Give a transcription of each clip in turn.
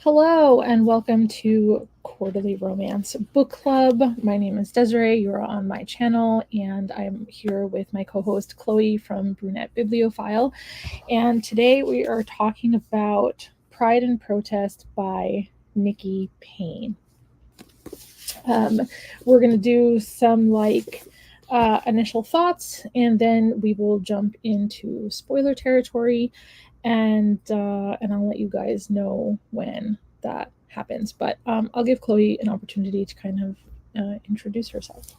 Hello and welcome to Quarterly Romance Book Club. My name is Desirai. You are on my channel, and I'm here with my co-host Chloe from Brunette Bibliophile. And today we are talking about Pride and Protest by Nikki Payne. We're going to do some initial thoughts, and then we will jump into spoiler territory, and I'll let you guys know when that happens. But I'll give Chloe an opportunity to kind of introduce herself.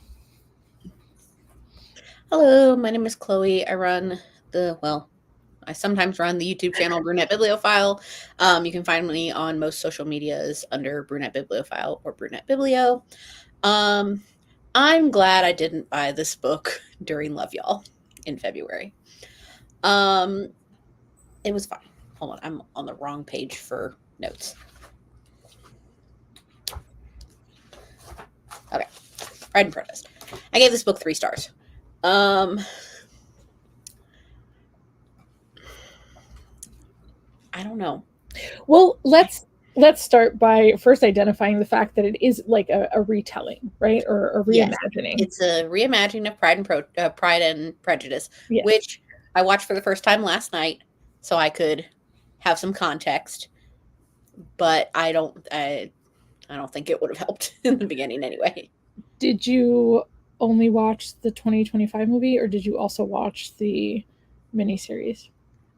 Hello, my name is Chloe. I sometimes run the YouTube channel Brunette Bibliophile. You can find me on most social medias under Brunette Bibliophile or Brunette Biblio. I'm glad I didn't buy this book during Love Y'all in February. It was fine. Hold on, I'm on the wrong page for notes. Okay, Pride and Protest. I gave this book 3 stars. I don't know. Well, let's start by first identifying the fact that it is like a retelling, right, or a reimagining. Yes, it's a reimagining of Pride and Prejudice, Yes. which I watched for the first time last night, so I could have some context. But I don't think it would have helped in the beginning anyway. Did you only watch the 2025 movie, or did you also watch the miniseries?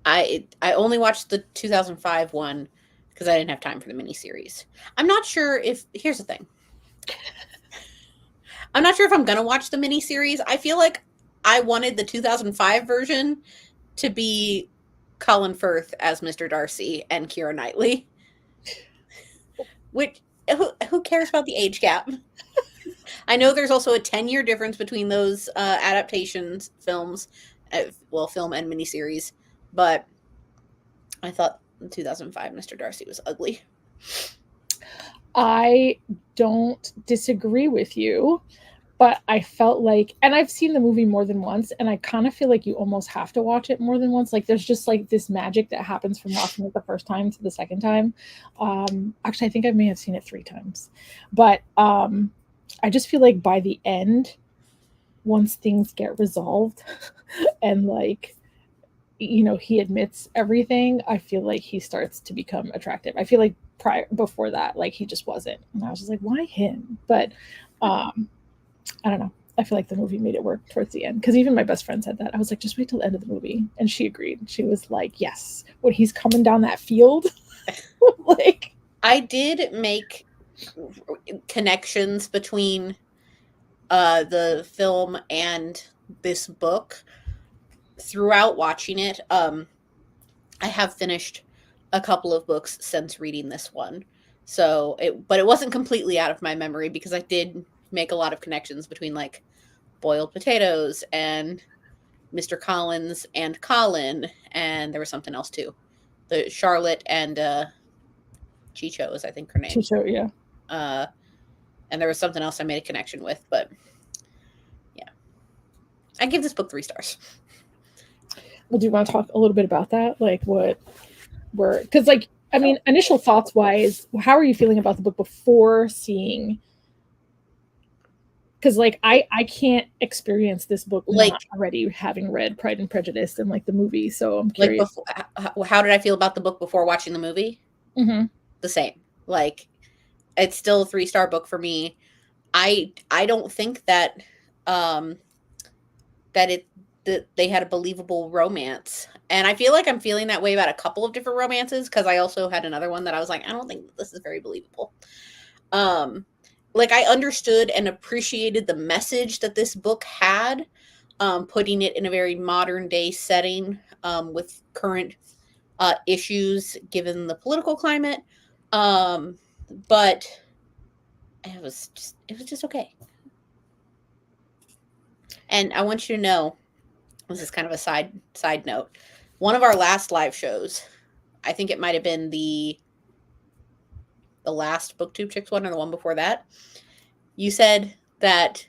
I only watched the 2005 one because I didn't have time for the miniseries. I'm not sure if here's the thing. I'm not sure if I'm gonna watch the miniseries. I feel like I wanted the 2005 version to be Colin Firth as Mr. Darcy and Keira Knightley. Which who cares about the age gap? I know there's also a 10-year difference between those adaptations films, film and miniseries, but I thought in 2005 Mr. Darcy was ugly. I don't disagree with you, but I felt like, and I've seen the movie more than once, and I kind of feel like you almost have to watch it more than once. Like there's just like this magic that happens from watching it the first time to the second time. Actually, I think I may have seen it 3 times, but I just feel like by the end, once things get resolved and like, you know, he admits everything, I feel like he starts to become attractive. I feel like before that, like he just wasn't, and I was just like, why him? But I don't know, I feel like the movie made it work towards the end, because even my best friend said that. I was like, just wait till the end of the movie, and she agreed. She was like, yes, when he's coming down that field. Like, I did make connections between the film and this book throughout watching it. I have finished a couple of books since reading this one, but it wasn't completely out of my memory because I did make a lot of connections between like boiled potatoes and Mr. Collins and Colin, and there was something else too. The Charlotte and Chicho is I think her name. Chicho, yeah. And there was something else I made a connection with, but yeah, I give this book 3 stars. Well, do you want to talk a little bit about that? Like what were, because like, I mean, initial thoughts wise, how are you feeling about the book before seeing? Because like I can't experience this book Like not already having read Pride and Prejudice and like the movie, so I'm curious. how did I feel about the book before watching the movie? Mm-hmm. The same. Like it's still a 3-star book for me. I don't think that that they had a believable romance, and I feel like I'm feeling that way about a couple of different romances because I also had another one that I was like, I don't think this is very believable. Like I understood and appreciated the message that this book had, putting it in a very modern day setting with current issues given the political climate. But it was just okay. And I want you to know, this is kind of a side note. One of our last live shows, I think it might have been the last BookTube Chicks one or the one before that, you said that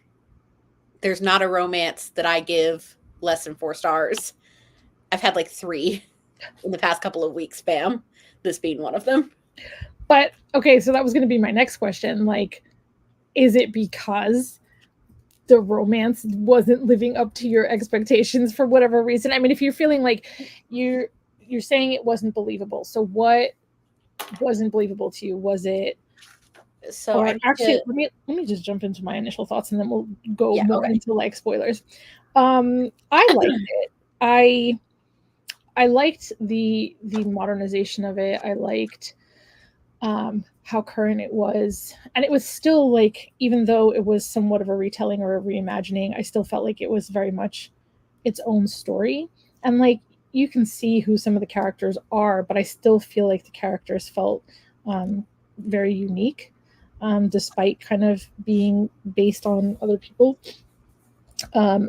there's not a romance that I give less than 4 stars. I've had like 3 in the past couple of weeks, spam. This being one of them. But okay, so that was going to be my next question. Like, is it because the romance wasn't living up to your expectations for whatever reason? I mean, if you're feeling like you're saying it wasn't believable, so what wasn't believable to you? Was it, So I or need actually, to, let me just jump into my initial thoughts and then we'll go yeah, more okay. into like spoilers. I liked it. I liked the modernization of it. I liked how current it was, and it was still like, even though it was somewhat of a retelling or a reimagining, I still felt like it was very much its own story. And like, you can see who some of the characters are, but I still feel like the characters felt very unique, despite kind of being based on other people.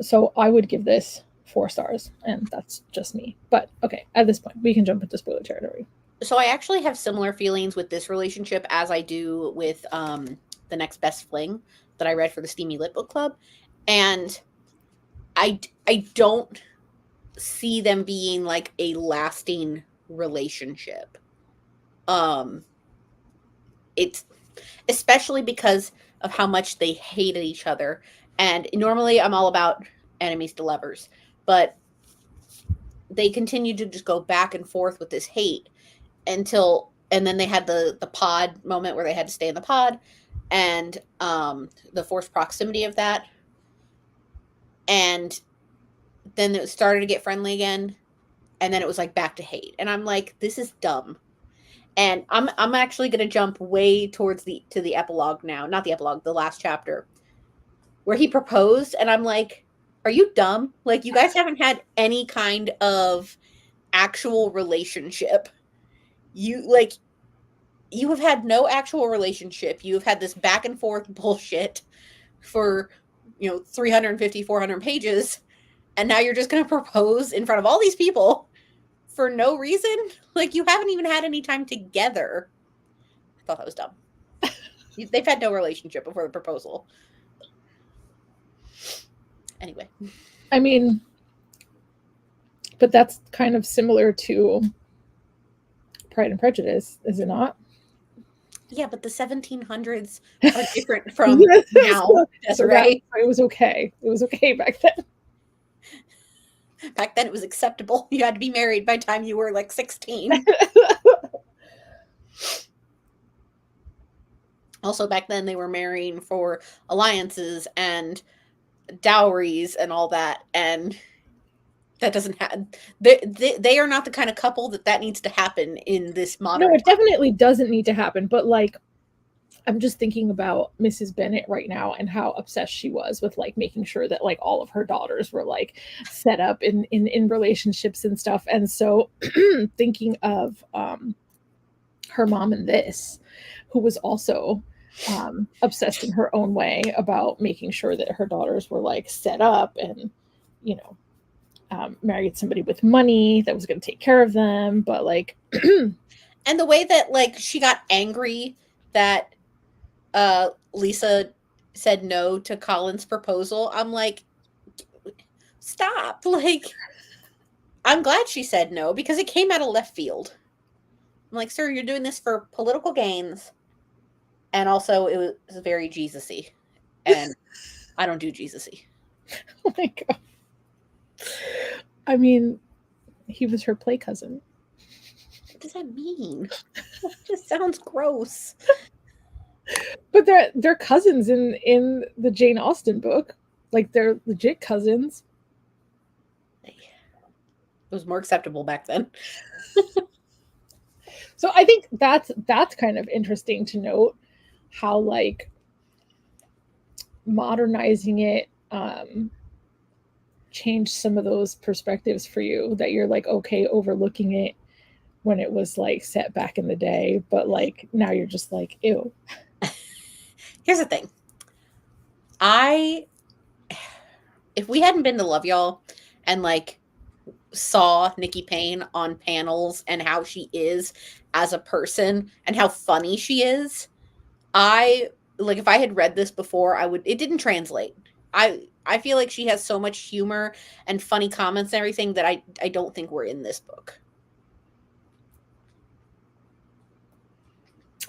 So I would give this 4 stars, and that's just me. But okay, at this point, we can jump into spoiler territory. So I actually have similar feelings with this relationship as I do with the Next Best Fling that I read for the Steamy Lit Book Club, and I don't see them being like a lasting relationship. Um, it's especially because of how much they hated each other. And normally I'm all about enemies to lovers, but they continued to just go back and forth with this hate until, and then they had the pod moment where they had to stay in the pod, and the forced proximity of that, and then it started to get friendly again, and then it was like back to hate, and I'm like, this is dumb. And I'm actually going to jump way towards the epilogue now, not the epilogue, the last chapter where he proposed, and I'm like, are you dumb? Like, you guys haven't had any kind of actual relationship. You have had no actual relationship. You have had this back and forth bullshit for 350 400 pages, and now you're just going to propose in front of all these people for no reason. Like, you haven't even had any time together. I thought that was dumb. They've had no relationship before the proposal. Anyway, I mean, but that's kind of similar to Pride and Prejudice, is it not? yeah, but the 1700s are different from now, So that, Desirai. it was okay. It was okay back then. Back then it was acceptable. You had to be married by the time you were like 16. Also, back then they were marrying for alliances and dowries and all that, and that doesn't happen. They are not the kind of couple that needs to happen in this modern No, it time. definitely doesn't need to happen. But like, I'm just thinking about Mrs. Bennet right now and how obsessed she was with like making sure that like all of her daughters were like set up in relationships and stuff. And so thinking of her mom in this, who was also obsessed in her own way about making sure that her daughters were like set up and, you know, married somebody with money that was going to take care of them. But like, And the way that like she got angry that Lisa said no to Colin's proposal, I'm like, stop. Like, I'm glad she said no because it came out of left field. I'm like, sir, you're doing this for political gains. And also, it was very Jesus-y. And I don't do Jesus-y. oh my God. I mean, he was her play cousin. What does that mean? It just sounds gross. But they're cousins in the Jane Austen book. Like, they're legit cousins. It was more acceptable back then. So I think that's kind of interesting to note, how like modernizing it changed some of those perspectives for you, that you're like okay overlooking it when it was like set back in the day, but like now you're just like, ew. Here's the thing. If we hadn't been to Love Y'all and like saw Nikki Payne on panels and how she is as a person and how funny she is, if I had read this before, it didn't translate. I feel like she has so much humor and funny comments and everything that I don't think were in this book.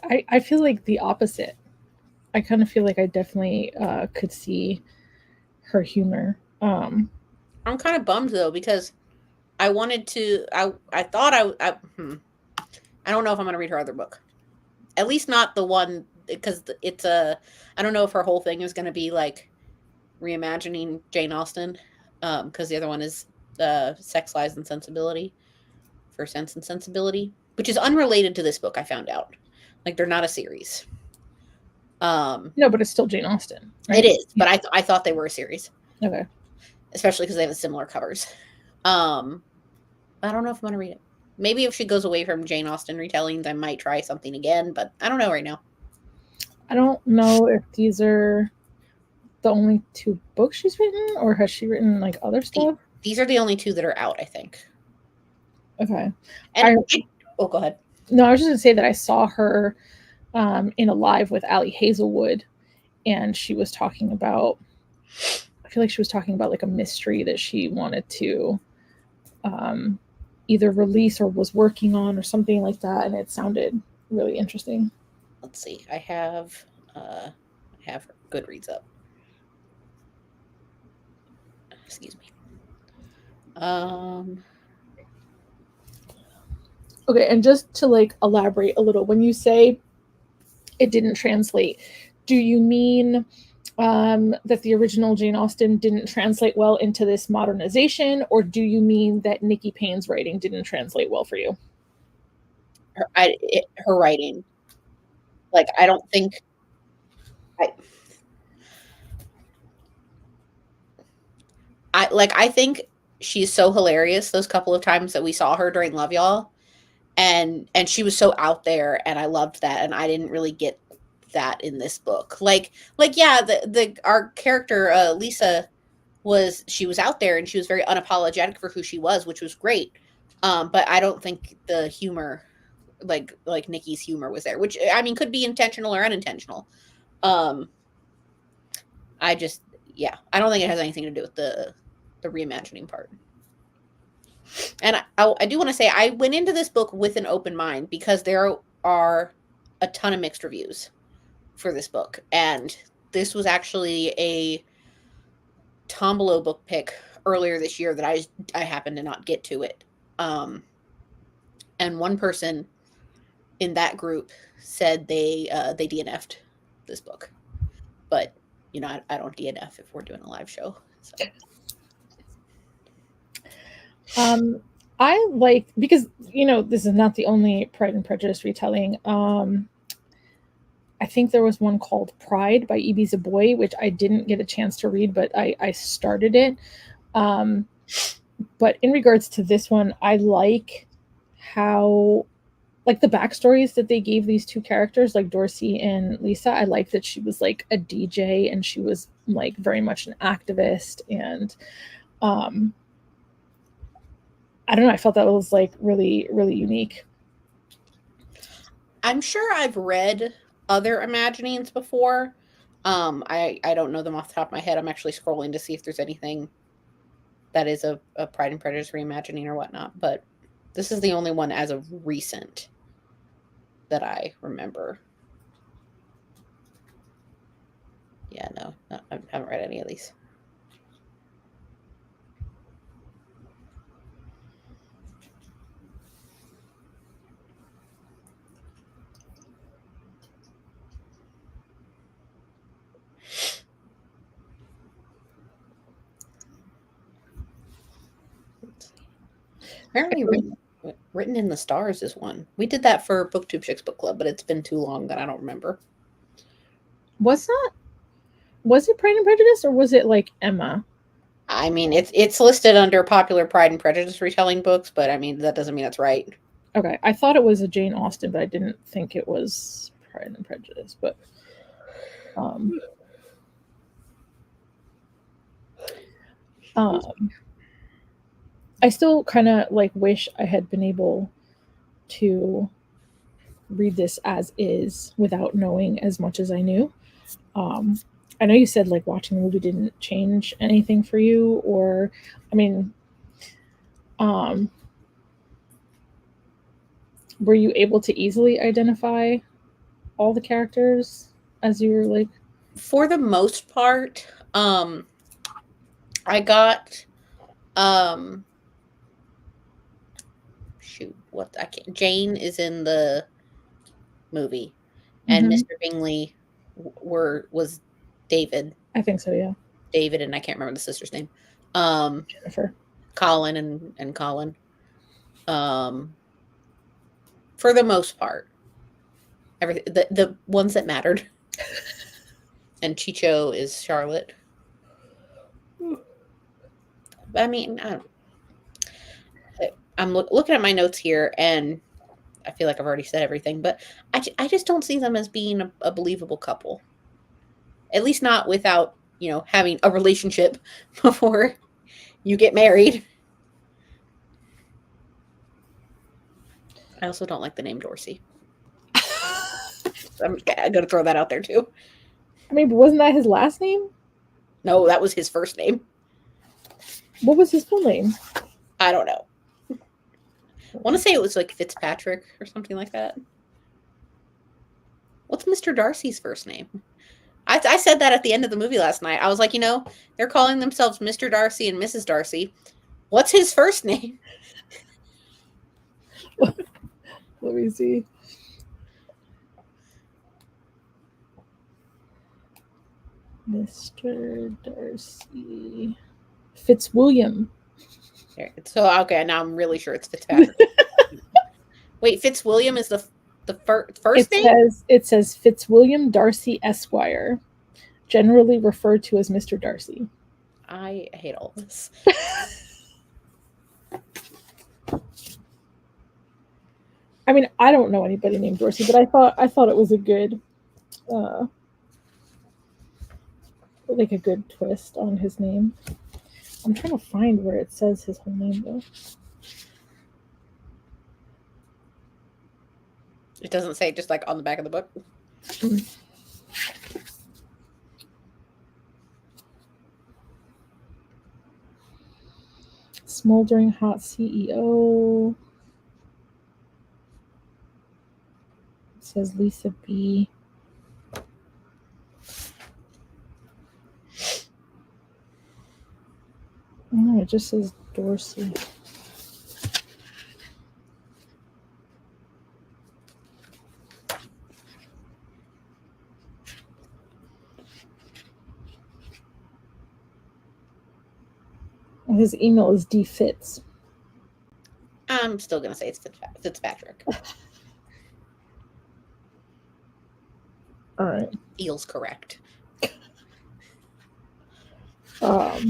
I feel like the opposite. I kind of feel like I definitely could see her humor. I'm kind of bummed though because I wanted to. I thought I don't know if I'm going to read her other book. At least not the one because it's a. I don't know if her whole thing is going to be like reimagining Jane Austen, because the other one is Sex, Lies, and Sensibility for Sense and Sensibility, which is unrelated to this book. I found out, like they're not a series. No, but it's still Jane Austen, right? It is, but I thought they were a series. Okay. Especially because they have similar covers. I don't know if I'm going to read it. Maybe if she goes away from Jane Austen retellings, I might try something again, but I don't know right now. I don't know if these are the only 2 books she's written, or has she written like other stuff? These are the only 2 that are out, I think. Okay. And go ahead. No, I was just going to say that I saw her in a live with Allie Hazelwood, and she was talking about, I feel like she was talking about like a mystery that she wanted to either release or was working on or something like that, and it sounded really interesting. Let's see. I have Goodreads up. Excuse me. Okay, and just to like elaborate a little, when you say it didn't translate, do you mean that the original Jane Austen didn't translate well into this modernization, or do you mean that Nikki Payne's writing didn't translate well for you? Her writing. Like, I don't think I think she's so hilarious those couple of times that we saw her during Love Y'all. And she was so out there, and I loved that, and I didn't really get that in this book. Like yeah, our character Lisa was out there, and she was very unapologetic for who she was, which was great. But I don't think the humor, like Nikki's humor, was there, which I mean could be intentional or unintentional. I don't think it has anything to do with the reimagining part. And I do want to say I went into this book with an open mind because there are a ton of mixed reviews for this book, and this was actually a Tombola book pick earlier this year that I happened to not get to it. And one person in that group said they DNF'd this book, but I don't DNF if we're doing a live show. So. I like, because this is not the only Pride and Prejudice retelling. I think there was one called Pride by E.B. Zaboy, which I didn't get a chance to read, but I started it. But in regards to this one, I like how, like, the backstories that they gave these 2 characters, like Dorsey and Lisa. I like that she was like a DJ, and she was like very much an activist, and I don't know, I felt that was like really, really unique. I'm sure I've read other imaginings before. I don't know them off the top of my head. I'm actually scrolling to see if there's anything that is a Pride and Prejudice reimagining or whatnot, but this is the only one as of recent that I remember. Yeah, no, I haven't read any of these. Apparently written in the Stars is one. We did that for BookTube Chicks Book Club, but it's been too long that I don't remember. Was it Pride and Prejudice, or was it like Emma? I mean, it's listed under popular Pride and Prejudice retelling books, but I mean that doesn't mean that's right. Okay, I thought it was a Jane Austen, but I didn't think it was Pride and Prejudice. But I still kind of like wish I had been able to read this as is without knowing as much as I knew. I know you said like watching the movie didn't change anything for you, or I mean, were you able to easily identify all the characters as you were like? For the most part, I got shoot, what I can't. Jane is in the movie, and Mhm. Mr. Bingley was David. I think so, yeah. David, and I can't remember the sister's name. Jennifer. Colin and Colin. For the most part, everything the ones that mattered. And Chicho is Charlotte. I mean, I'm looking at my notes here, and I feel like I've already said everything, but I just don't see them as being a believable couple. At least not without, having a relationship before you get married. I also don't like the name Dorsey. I'm going to throw that out there too. I mean, but wasn't that his last name? No, that was his first name. What was his full name? I don't know. I want to say it was like Fitzpatrick or something like that. What's Mr. Darcy's first name? I said that at the end of the movie last night. I was like, they're calling themselves Mr. Darcy and Mrs. Darcy. What's his first name? Let me see. Mr. Darcy. Fitzwilliam. So, okay, now I'm really sure it's Fitzpatrick. Wait, Fitzwilliam is the first name? It says Fitzwilliam Darcy Esquire, generally referred to as Mr. Darcy. I hate all this. I mean, I don't know anybody named Dorsey, but I thought it was a good, like a good twist on his name. I'm trying to find where it says his whole name though. It doesn't say, just like on the back of the book. Smoldering hot CEO. It says Lisa B. No, it just says Dorsey. His email is dfitz. I'm still going to say it's Fitzpatrick. All right. Feels correct. I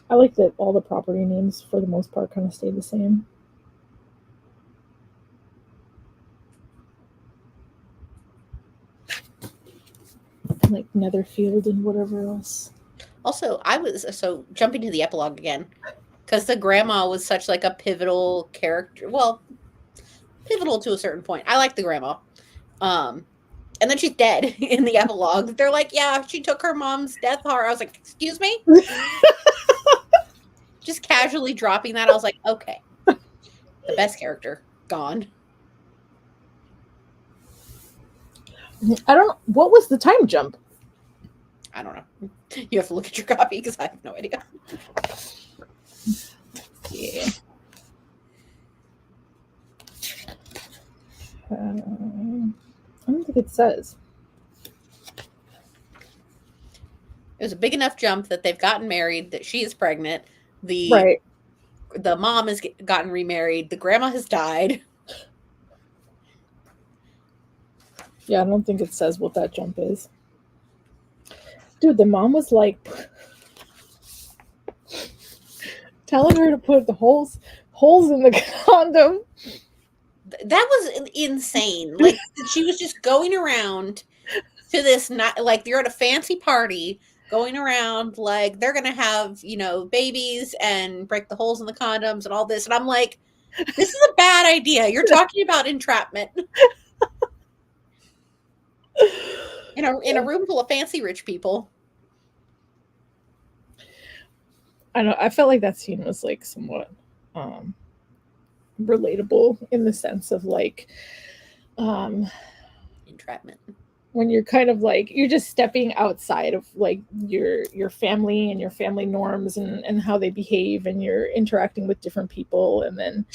like that all the property names, for the most part, kind of stay the same. Like Netherfield and whatever else. Also, jumping to the epilogue again, because the grandma was such like a pivotal character. Well, pivotal to a certain point. I like the grandma. And then she's dead in the epilogue. They're like, yeah, she took her mom's death horror. I was like, excuse me? Just casually dropping that. I was like, okay. The best character, gone. What was the time jump? I don't know. You have to look at your copy because I have no idea. Yeah. I don't think it says. It was a big enough jump that they've gotten married, that she is pregnant. The mom has gotten remarried. The grandma has died. Yeah, I don't think it says what that jump is. Dude, the mom was like telling her to put the holes in the condom. That was insane. Like, she was just going around to this, like, you're at a fancy party, going around like they're gonna have, babies and break the holes in the condoms and all this. And I'm like, this is a bad idea. You're talking about entrapment. In a room full of fancy rich people. I know. I felt like that scene was like somewhat relatable in the sense of like Entrapment. When you're kind of like, you're just stepping outside of like your family and your family norms and how they behave, and you're interacting with different people, and then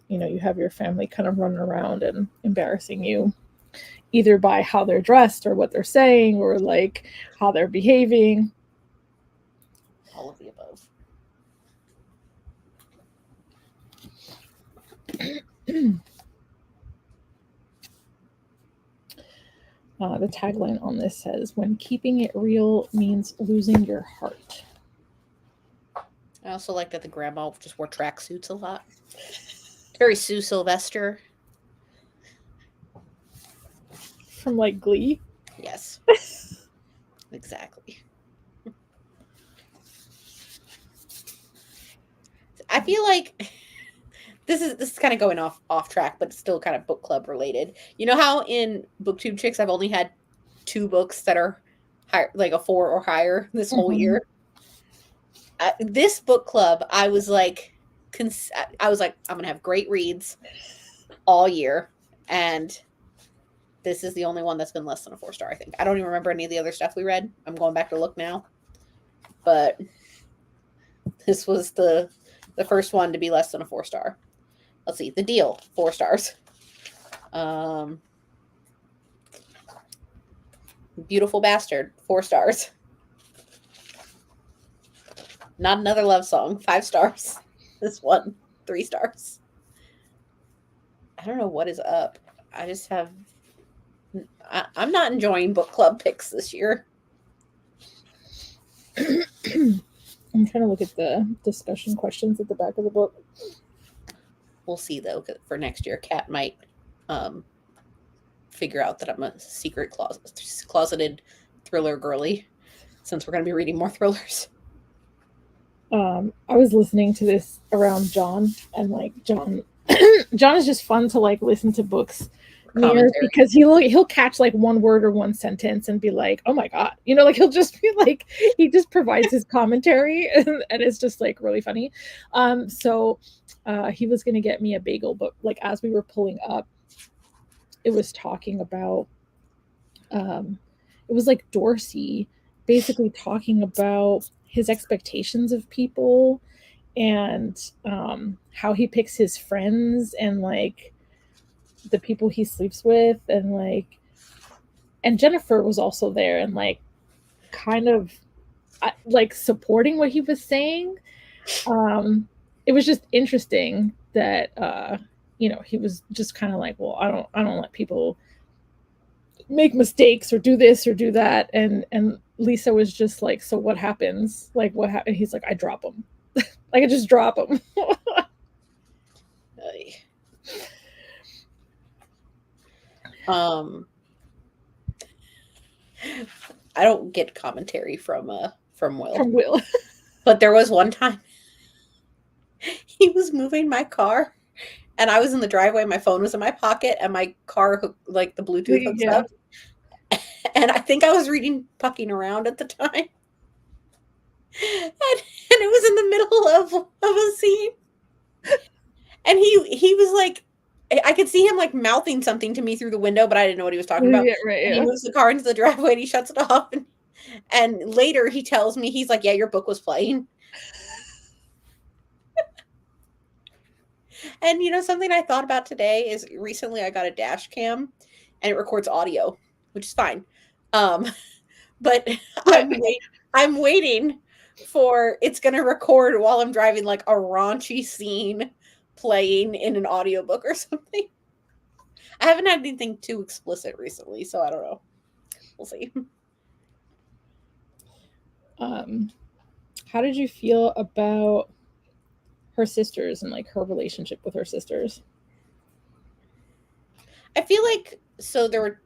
you know, you have your family kind of running around and embarrassing you either by how they're dressed or what they're saying or like how they're behaving. All of the above. The tagline on this says, "When keeping it real means losing your heart." I also like that the grandma just wore tracksuits a lot. Very Sue Sylvester. From like Glee. Yes. Exactly. I feel like this is kind of going off track, but it's still kind of book club related. You know how in BookTube Chicks I've only had 2 books that are higher, like a 4 or higher this whole year. This book club, I was like, I'm gonna have great reads all year, and this is the only one that's been less than a 4-star. I think I don't even remember any of the other stuff we read. I'm going back to look now, but this was the first one to be less than a 4-star. Let's see. The Deal, 4 stars. Beautiful Bastard, 4 stars. Not Another Love Song, 5 stars. This one, 3 stars. I don't know what is up. I just have... I'm not enjoying book club picks this year. I'm trying to look at the discussion questions at the back of the book. We'll see, though, for next year. Kat might figure out that I'm a secret closeted thriller girly, since we're going to be reading more thrillers. I was listening to this around John, and like John is just fun to like listen to books near, because he'll catch like one word or one sentence and be like, oh my god, you know, like he'll just be like, he just provides his commentary, and it's just like really funny. So he was gonna get me a bagel book, like as we were pulling up, it was talking about it was like Dorsey basically talking about his expectations of people, and how he picks his friends, and like the people he sleeps with, and like, and Jennifer was also there, and like kind of like supporting what he was saying. It was just interesting that you know, he was just kind of like, well, I don't let people make mistakes or do this or do that, and Lisa was just like, so what happens, like what happened? He's like, I drop them. Like I just drop them. I don't get commentary from Will. From Will. But there was one time he was moving my car, and I was in the driveway, my phone was in my pocket, and my car like the Bluetooth hooks up. And I think I was reading Pucking Around at the time. And it was in the middle of a scene. And he was like, I could see him like mouthing something to me through the window, but I didn't know what he was talking about. Yeah, right, and he moves the car into the driveway and he shuts it off. And later he tells me, he's like, yeah, your book was playing. And you know, something I thought about today is recently I got a dash cam and it records audio, which is fine. But I'm waiting for it's going to record while I'm driving like a raunchy scene playing in an audiobook or something. I haven't had anything too explicit recently, so I don't know. We'll see. How did you feel about her sisters and like her relationship with her sisters? I feel like, so there were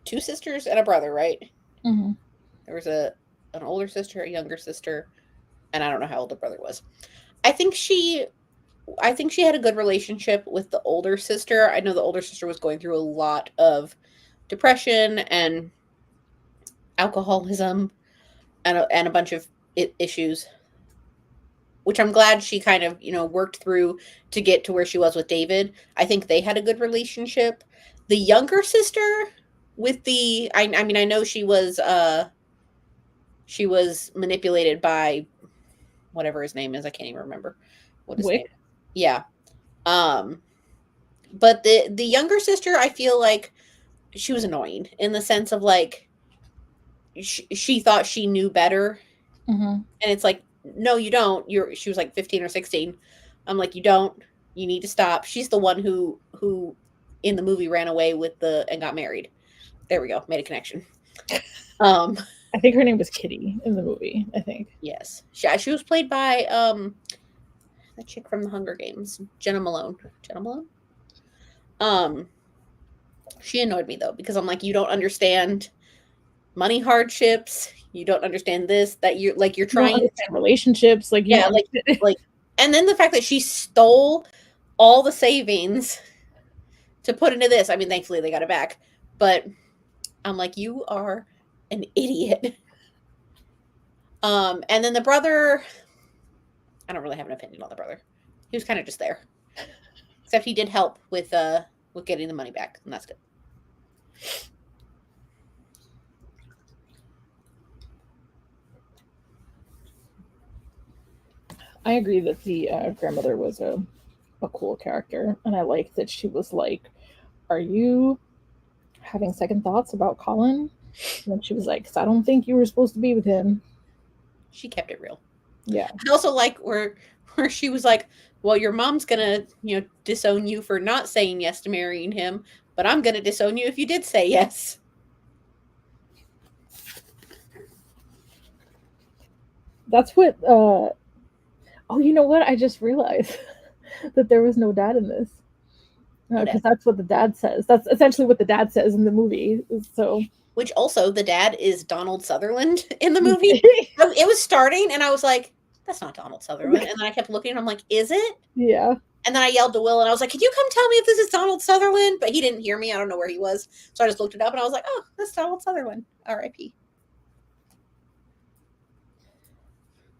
2 sisters and a brother, right? Mm-hmm. There was an older sister, a younger sister, and I don't know how old the brother was. I think she had a good relationship with the older sister. I know the older sister was going through a lot of depression and alcoholism and a bunch of issues, which I'm glad she kind of, you know, worked through to get to where she was with David. I think they had a good relationship. the younger sister with the I mean I know she was manipulated by whatever his name is. I can't even remember what his name. Yeah. But the younger sister, I feel like she was annoying in the sense of like she thought she knew better. And it's like, no, you don't. She was like 15 or 16. I'm like, you don't. You need to stop. She's the one who in the movie ran away and got married. There we go. Made a connection. I think her name was Kitty in the movie, I think. Yes. She was played by that chick from the Hunger Games, Jenna Malone. She annoyed me though, because I'm like, you don't understand money hardships. You don't understand this, that you're trying to relationships. Like, yeah, like, and then the fact that she stole all the savings to put into this. I mean, thankfully they got it back, but I'm like, you are an idiot. And then the brother, I don't really have an opinion on the brother. He was kind of just there, except he did help with getting the money back, and that's good. I agree that the grandmother was a cool character, and I like that she was like, "Are you having second thoughts about Colin?" And then she was like, "'Cause I don't think you were supposed to be with him." She kept it real. Yeah. I also like where she was like, well, your mom's gonna, disown you for not saying yes to marrying him, but I'm gonna disown you if you did say yes. That's what oh, you know what? I just realized that there was no dad in this. Because that's what the dad says. That's essentially what the dad says in the movie. So, which also the dad is Donald Sutherland in the movie. It was starting, and I was like, "That's not Donald Sutherland." And then I kept looking, and I'm like, "Is it?" Yeah. And then I yelled to Will, and I was like, "Can you come tell me if this is Donald Sutherland?" But he didn't hear me. I don't know where he was, so I just looked it up, and I was like, "Oh, that's Donald Sutherland. R.I.P."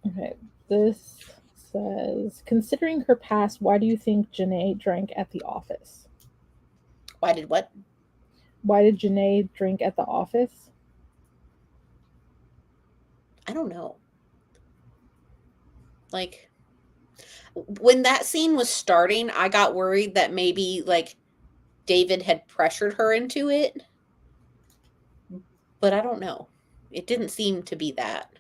Okay, this says, considering her past, why do you think Janae drank at the office? Why did what? Why did Janae drink at the office? I don't know. Like, when that scene was starting, I got worried that maybe, like, David had pressured her into it. But I don't know. It didn't seem to be that.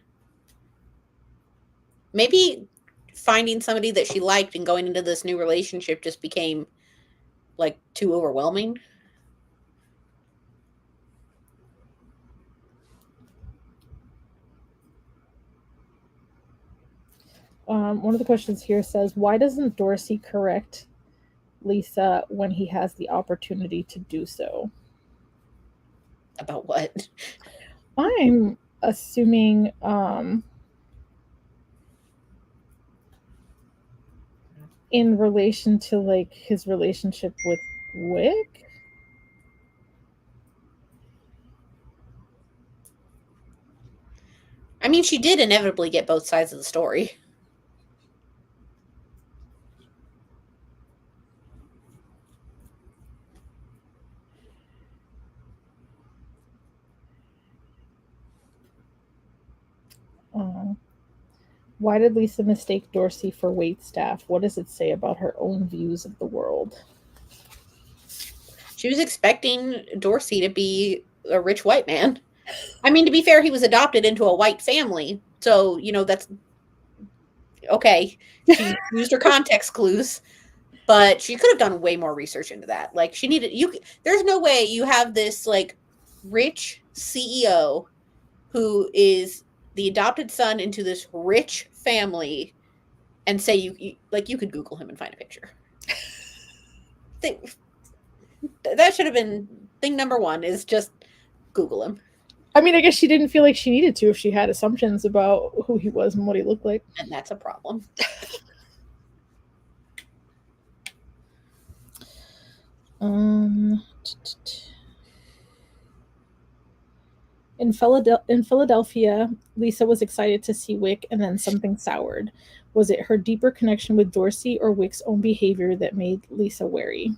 Maybe finding somebody that she liked and going into this new relationship just became, like, too overwhelming. One of the questions here says, why doesn't Dorsey correct Lisa when he has the opportunity to do so? About what? I'm assuming in relation to, like, his relationship with Wick. I mean, she did inevitably get both sides of the story. Why did Lisa mistake Dorsey for waitstaff? What does it say about her own views of the world? She was expecting Dorsey to be a rich white man. I mean, to be fair, he was adopted into a white family. So, that's okay. She used her context clues, but she could have done way more research into that. Like, there's no way you have this, like, rich CEO who is the adopted son into this rich family and say you could Google him and find a picture. That should have been thing number one, is just Google him. I mean, I guess she didn't feel like she needed to if she had assumptions about who he was and what he looked like. And that's a problem. In Philadelphia, Lisa was excited to see Wick, and then something soured. Was it her deeper connection with Dorsey or Wick's own behavior that made Lisa wary?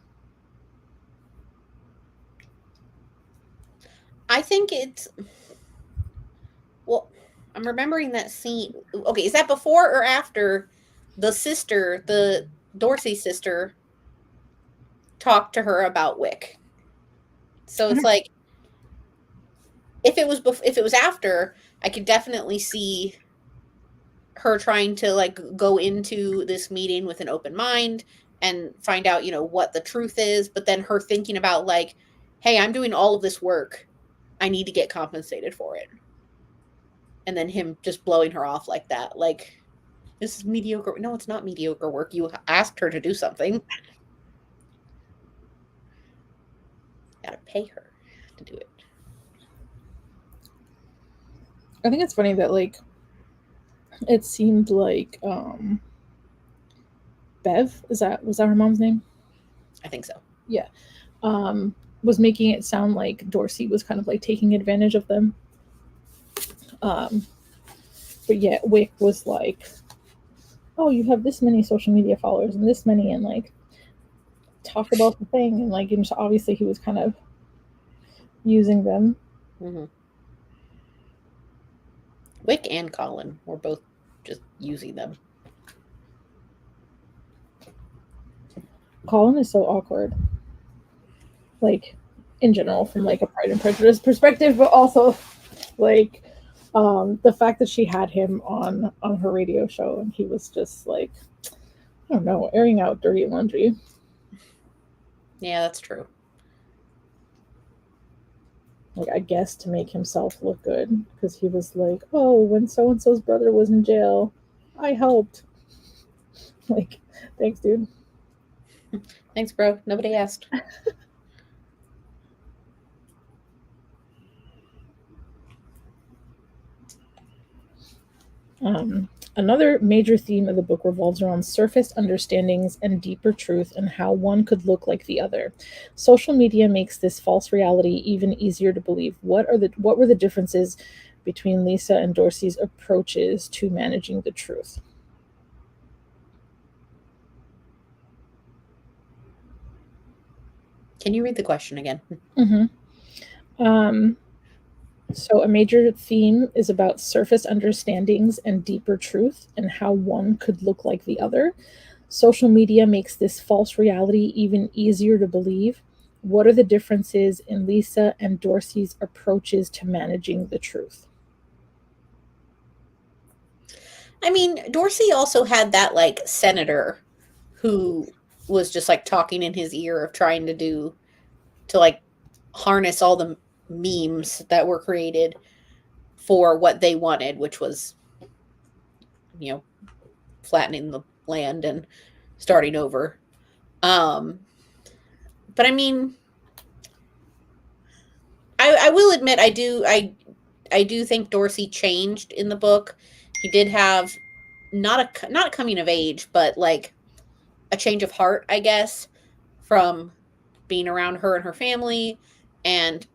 I think it's, well, I'm remembering that scene. Okay, is that before or after the sister, the Dorsey sister, talked to her about Wick? So it's like, if it was after, I could definitely see her trying to like go into this meeting with an open mind and find out, what the truth is, but then her thinking about like, hey, I'm doing all of this work. I need to get compensated for it. And then him just blowing her off like that. Like, this is mediocre. No, it's not mediocre work. You asked her to do something. Gotta pay her to do it. I think it's funny that like it seemed like Bev, was that her mom's name? I think so. Yeah. Was making it sound like Dorsey was kind of like taking advantage of them. But yet Wick was like, oh, you have this many social media followers and this many, and like talk about the thing, and like, and so obviously he was kind of using them. Mm-hmm. Wick and Colin were both just using them. Colin is so awkward, like in general, from like a Pride and Prejudice perspective, but also like the fact that she had him on her radio show and he was just like, I don't know, airing out dirty laundry. Yeah, that's true. Like, I guess to make himself look good, because he was like, oh, when so and so's brother was in jail, I helped. Like, thanks, dude. Thanks, bro. Nobody asked. Another major theme of the book revolves around surface understandings and deeper truth and how one could look like the other. Social media makes this false reality even easier to believe. What were the differences between Lisa and Dorsey's approaches to managing the truth? Can you read the question again? Mm-hmm. So a major theme is about surface understandings and deeper truth and how one could look like the other. Social media makes this false reality even easier to believe. What are the differences in Lisa and Dorsey's approaches to managing the truth? I mean, Dorsey also had that like senator who was just like talking in his ear of trying to like harness all the memes that were created for what they wanted, which was, flattening the land and starting over. But I mean, I will admit I do think Dorsey changed in the book. He did have not a coming of age, but like a change of heart, I guess, from being around her and her family and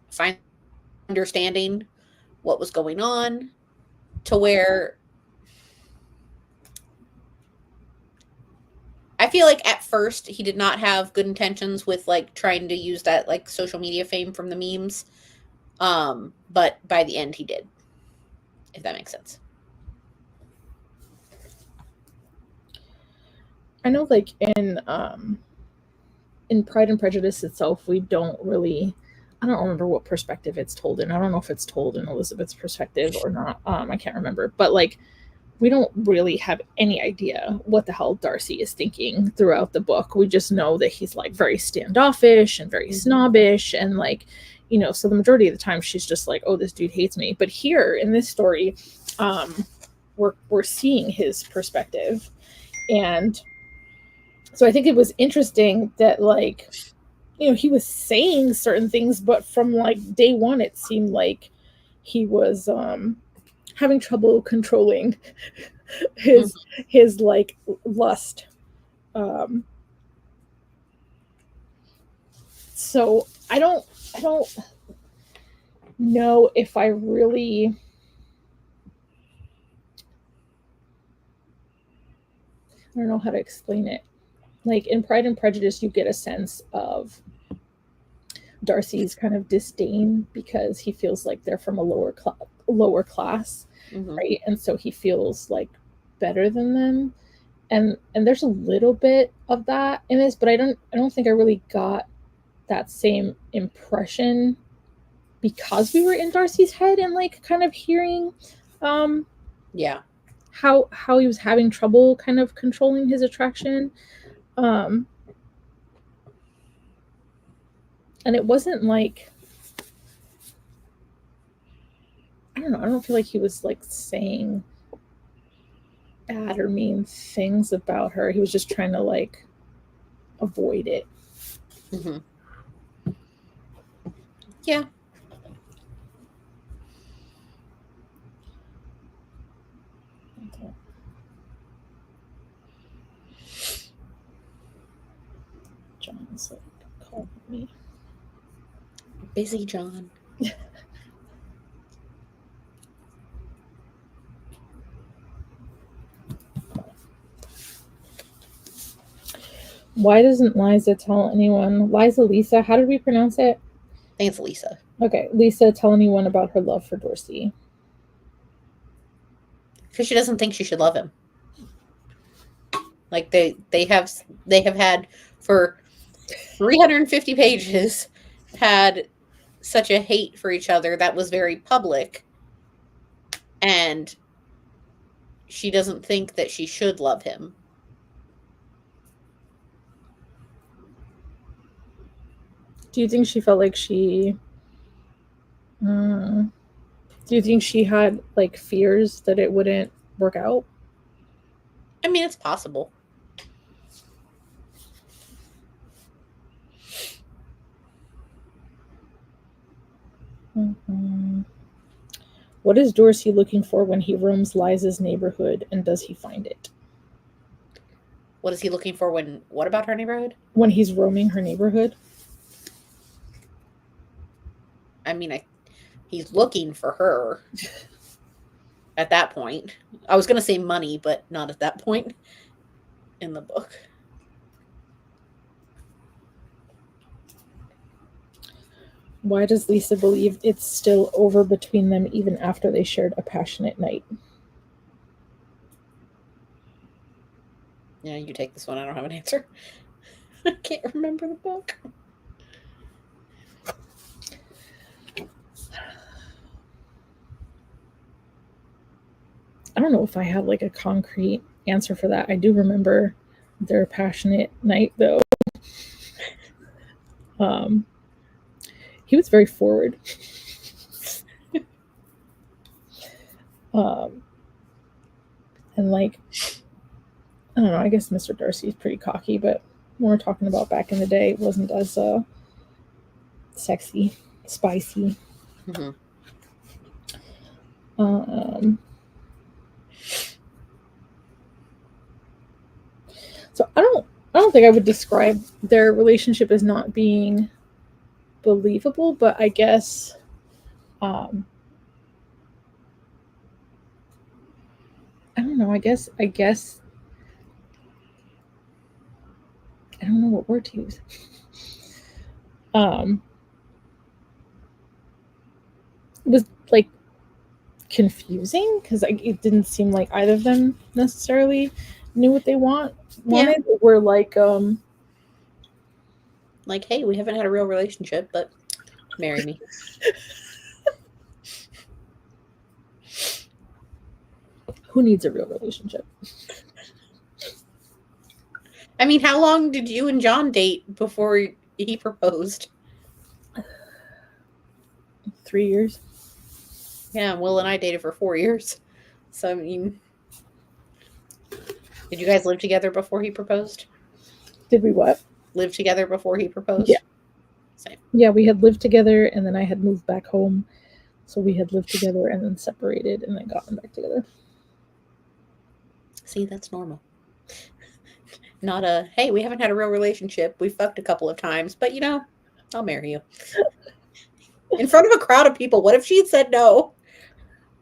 finally understanding what was going on, to where I feel like at first he did not have good intentions with like trying to use that like social media fame from the memes. But by the end he did, if that makes sense. I know, like in Pride and Prejudice itself, we don't really. I don't remember what perspective it's told in. I don't know if it's told in Elizabeth's perspective or not. I can't remember. But like, we don't really have any idea what the hell Darcy is thinking throughout the book. We just know that he's like very standoffish and very snobbish, and like, so the majority of the time she's just like, oh, this dude hates me. But here in this story, we're seeing his perspective. And so I think it was interesting that like, he was saying certain things, but from like day one it seemed like he was having trouble controlling his like lust. So I don't know if I really I don't know how to explain it. Like in Pride and Prejudice, you get a sense of Darcy's kind of disdain because he feels like they're from a lower class, right? And so he feels like better than them. And there's a little bit of that in this, but I don't think I really got that same impression because we were in Darcy's head and like kind of hearing yeah, how he was having trouble kind of controlling his attraction. And it wasn't like, I don't know, I don't feel like he was like saying bad or mean things about her. He was just trying to like avoid it. Yeah. John's like calling me. Busy John. Why doesn't Liza tell anyone? Lisa, how did we pronounce it? I think it's Lisa. Okay, Lisa, tell anyone about her love for Dorsey. Because she doesn't think she should love him. Like they have had for 350 pages had such a hate for each other that was very public, and she doesn't think that she should love him. Do you think she felt like she do you think she had like fears that it wouldn't work out? I mean, it's possible. What is Dorsey looking for when he roams Liza's neighborhood, and does he find it? What is he looking for when, what about her neighborhood? When he's roaming her neighborhood? I mean, he's looking for her at that point. I was going to say money, but not at that point in the book. Why does Lisa believe it's still over between them even after they shared a passionate night? Yeah, you take this one. I don't have an answer. I can't remember the book. I don't know if I have like a concrete answer for that. I do remember their passionate night though. He was very forward. And like, I don't know, I guess Mr. Darcy is pretty cocky, but when we're talking about back in the day, it wasn't as sexy, spicy. So I don't think I would describe their relationship as not being believable, but I guess I don't know, I guess I don't know what word to use. It was like confusing because it didn't seem like either of them necessarily knew what they wanted. Yeah. We're like hey, we haven't had a real relationship, but marry me. Who needs a real relationship? I mean, how long did you and John date before he proposed? 3 years. Yeah, Will and I dated for 4 years. So, I mean, did you guys live together before he proposed? Did we what? Live together before he proposed? Yeah. Same. Yeah, we had lived together, and then I had moved back home. So we had lived together and then separated and then gotten back together. See, that's normal. Not a, hey, we haven't had a real relationship. We fucked a couple of times, but I'll marry you. In front of a crowd of people. What if she had said no?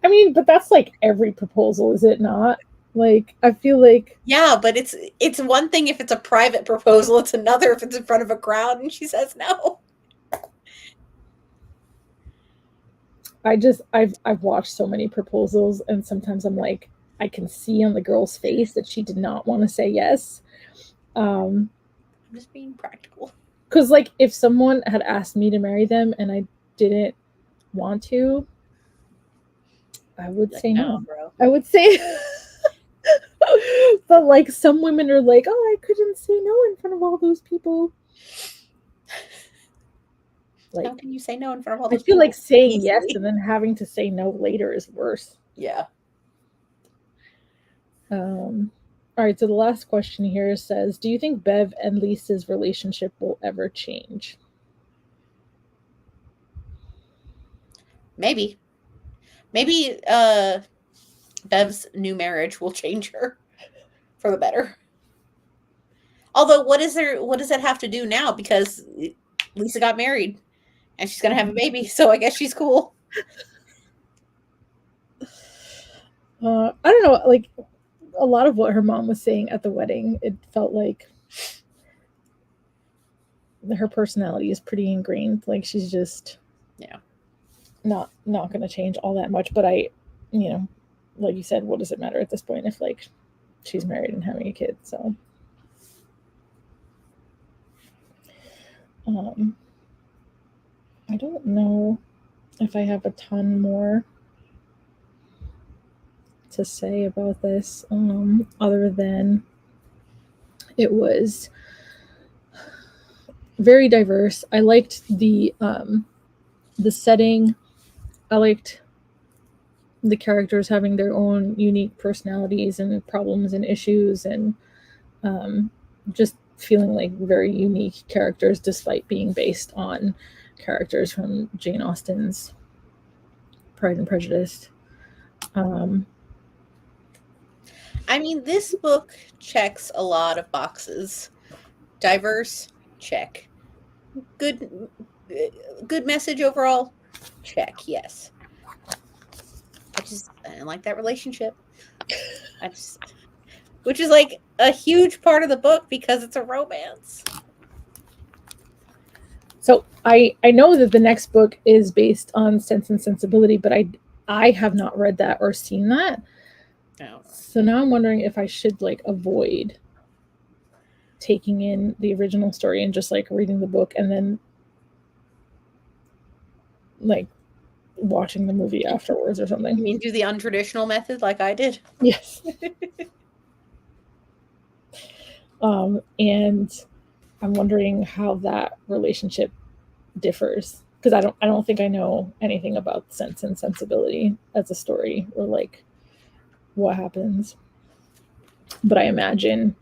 I mean, but that's like every proposal, is it not? Like, I feel like... Yeah, but it's one thing if it's a private proposal. It's another if it's in front of a crowd and she says no. I've watched so many proposals, and sometimes I'm like, I can see on the girl's face that she did not want to say yes. I'm just being practical. Because like if someone had asked me to marry them and I didn't want to, I would say no. Bro. I would say but like some women are like, oh, I couldn't say no in front of all those people. Like, how can you say no in front of all those people? I feel like saying yes and then having to say no later is worse. Yeah. All right, so the last question here says, do you think Bev and Lisa's relationship will ever change? Maybe Bev's new marriage will change her for the better. Although, what does that have to do now? Because Lisa got married and she's gonna have a baby, so I guess she's cool. I don't know, like a lot of what her mom was saying at the wedding, it felt like her personality is pretty ingrained. Like she's just not going to change all that much. But I, like you said, what does it matter at this point if like she's married and having a kid? So I don't know if I have a ton more to say about this, other than it was very diverse. I liked the setting. I liked the characters having their own unique personalities and problems and issues, and just feeling like very unique characters despite being based on characters from Jane Austen's Pride and Prejudice. I mean, this book checks a lot of boxes. Diverse, check. Good message overall, check. Yes. I didn't like that relationship. Which is like a huge part of the book because it's a romance. So I know that the next book is based on Sense and Sensibility, but I have not read that or seen that. No. So now I'm wondering if I should like avoid taking in the original story and just like reading the book and then like watching the movie afterwards or something. You mean do the untraditional method like I did? Yes. And I'm wondering how that relationship differs, because I don't think I know anything about Sense and Sensibility as a story or like what happens. But I imagine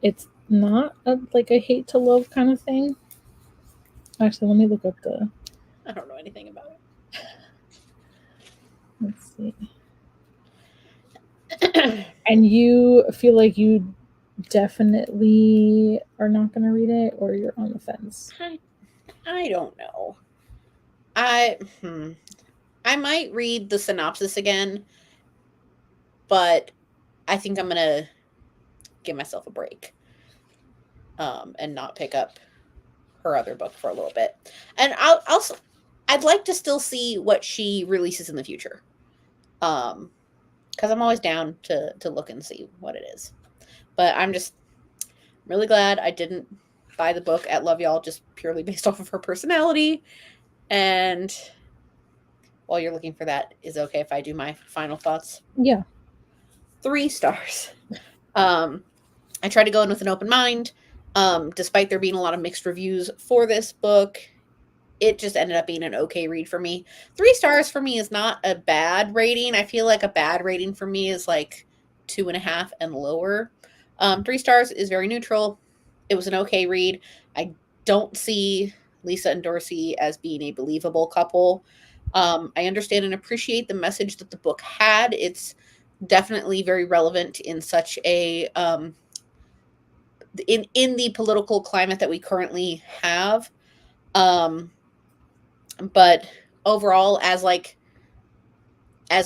it's not like a hate to love kind of thing. Actually, let me look up the. I don't know anything about it. Let's see. And you feel like you definitely are not going to read it, or you're on the fence? I don't know. I might read the synopsis again, but I think I'm gonna give myself a break, and not pick up her other book for a little bit. And I'd like to still see what she releases in the future, because I'm always down to look and see what it is. But I'm just really glad I didn't buy the book at Love Y'all just purely based off of her personality. And while you're looking for that, is it okay if I do my final thoughts? Yeah. 3 stars. I tried to go in with an open mind. Despite there being a lot of mixed reviews for this book, it just ended up being an okay read for me. 3 stars for me is not a bad rating. I feel like a bad rating for me is like 2.5 and lower. 3 stars is very neutral. It was an okay read. I don't see Lisa and Dorsey as being a believable couple. I understand and appreciate the message that the book had. It's definitely very relevant in such a in the political climate that we currently have. But overall, as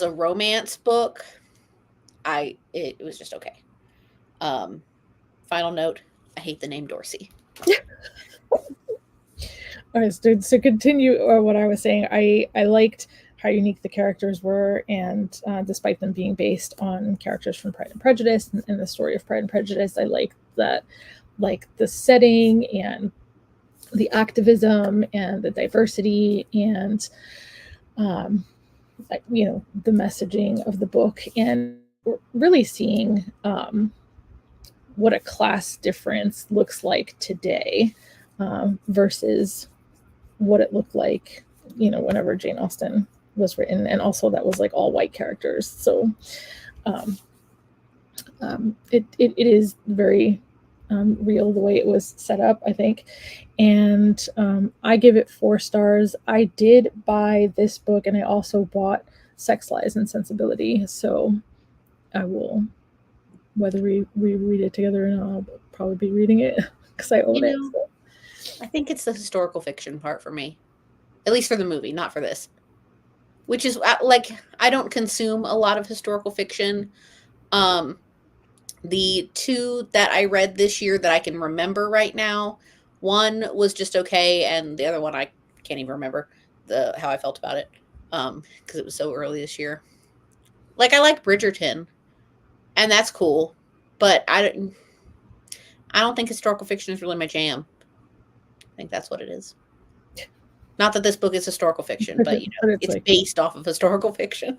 a romance book, it was just okay. Final note, I hate the name Dorsey. Okay, so to continue what I was saying, I liked how unique the characters were, and despite them being based on characters from Pride and Prejudice and the story of Pride and Prejudice, I liked that, like the setting and the activism and the diversity and the messaging of the book, and really seeing what a class difference looks like today versus what it looked like, whenever Jane Austen was written, and also that was like all white characters. So it is very real the way it was set up, I think. And I give it 4 stars. I did buy this book, and I also bought Sex, Lies, and Sensibility. So I will, whether we read it together or not, I'll probably be reading it because I own it. So. I think it's the historical fiction part for me, at least for the movie, not for this. Which is like, I don't consume a lot of historical fiction. The 2 that I read this year that I can remember right now, one was just okay, and the other one I can't even remember how I felt about it because it was so early this year. Like, I like Bridgerton, and that's cool, but I don't think historical fiction is really my jam. I think that's what it is. Not that this book is historical fiction, but it's like, based off of historical fiction.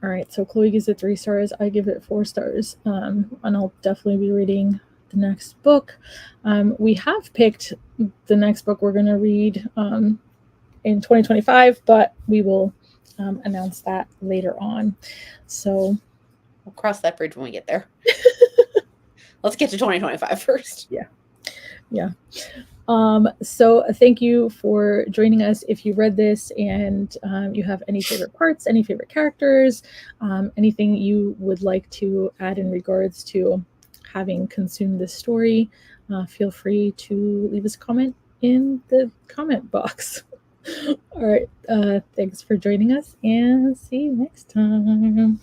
All right, so Chloe gives it 3 stars. I give it 4 stars, and I'll definitely be reading the next book. We have picked the next book we're going to read in 2025, but we will announce that later on. So we'll cross that bridge when we get there. Let's get to 2025 first. Yeah. So thank you for joining us. If you read this and you have any favorite parts, any favorite characters, anything you would like to add in regards to having consumed this story, feel free to leave us a comment in the comment box. All right. Thanks for joining us, and see you next time.